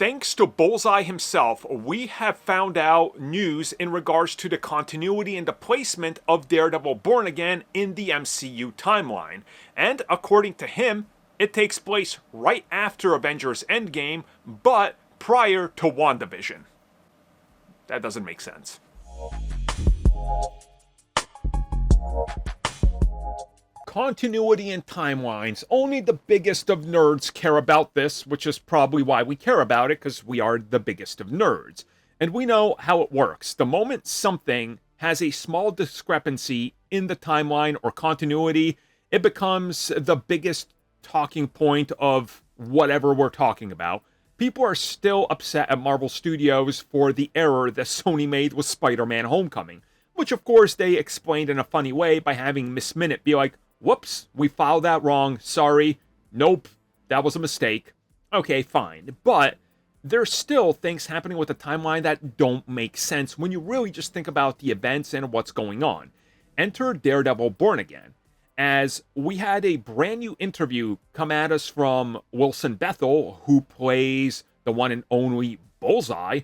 Thanks to Bullseye himself, we have found out news in regards to the continuity and the placement of Daredevil Born Again in the MCU timeline. And according to him, it takes place right after Avengers Endgame, but prior to WandaVision. That doesn't make sense. Continuity and timelines. Only the biggest of nerds care about this, which is probably why we care about it, because we are the biggest of nerds. And we know how it works. The moment something has a small discrepancy in the timeline or continuity, it becomes the biggest talking point of whatever we're talking about. People are still upset at Marvel Studios for the error that Sony made with Spider-Man Homecoming, which of course they explained in a funny way by having Miss Minute be like, whoops, we filed that wrong, sorry, nope, that was a mistake. Okay, fine, but there's still things happening with the timeline that don't make sense when you really just think about the events and what's going on. Enter Daredevil Born Again, as we had a brand new interview come at us from Wilson Bethel, who plays the one and only Bullseye,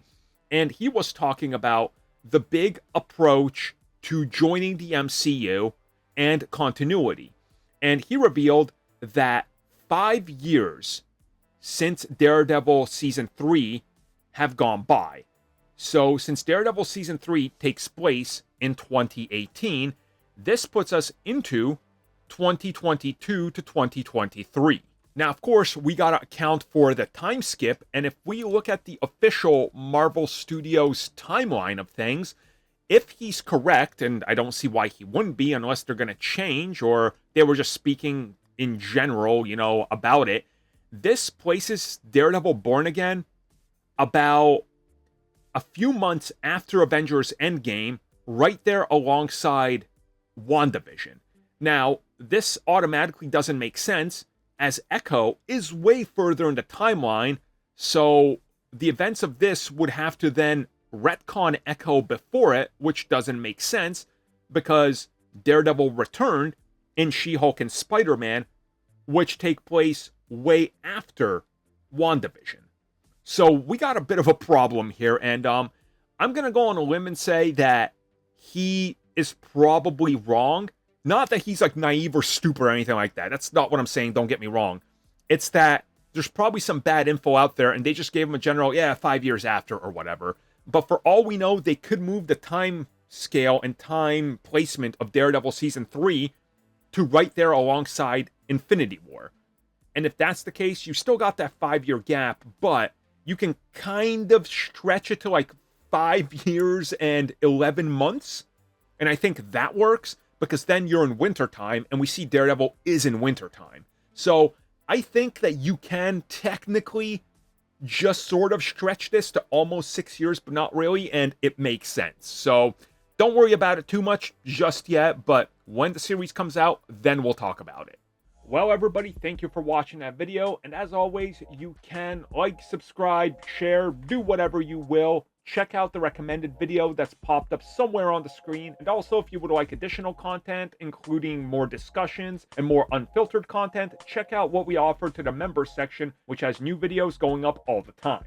and he was talking about the big approach to joining the MCU and continuity. And he revealed that 5 years since Daredevil Season 3 have gone by. So since Daredevil Season 3 takes place in 2018, this puts us into 2022 to 2023. Now, of course, we gotta account for the time skip, and if we look at the official Marvel Studios timeline of things, if he's correct, and I don't see why he wouldn't be unless they're going to change or they were just speaking in general, about it, this places Daredevil Born Again about a few months after Avengers Endgame, right there alongside WandaVision. Now, this automatically doesn't make sense, as Echo is way further in the timeline, so the events of this would have to then retcon Echo before it, which doesn't make sense because Daredevil returned in She-Hulk and Spider-Man, which take place way after WandaVision. So we got a bit of a problem here, and I'm gonna go on a limb and say that he is probably wrong. Not that he's like naive or stupid or anything like that. That's not what I'm saying, don't get me wrong. It's that there's probably some bad info out there and they just gave him a general, 5 years after or whatever. But for all we know, they could move the time scale and time placement of Daredevil Season 3 to right there alongside Infinity War. And if that's the case, you still got that 5-year gap, but you can kind of stretch it to like 5 years and 11 months. And I think that works because then you're in wintertime and we see Daredevil is in wintertime. So I think that you can technically just sort of stretch this to almost 6 years, but not really, and it makes sense. So don't worry about it too much just yet, but when the series comes out, then we'll talk about it. Well, everybody, thank you for watching that video, and as always, you can like, subscribe, share, do whatever you will. Check out the recommended video that's popped up somewhere on the screen. And also, if you would like additional content, including more discussions and more unfiltered content, check out what we offer to the members section, which has new videos going up all the time.